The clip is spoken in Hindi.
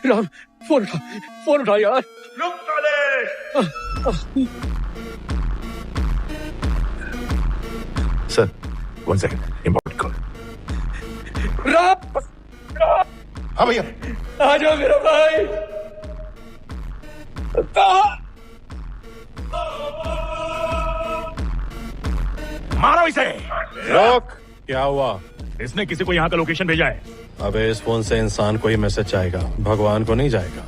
राम फोन उठा यार। रुक साले। Sir 1 second, important call. Ram, हाँ भैया। आ जाओ मेरा भाई। मारो इसे। रोक। क्या हुआ? इसने किसी को यहाँ का लोकेशन भेजा है। अबे इस फोन से इंसान को ही मैसेज जाएगा, भगवान को नहीं जाएगा।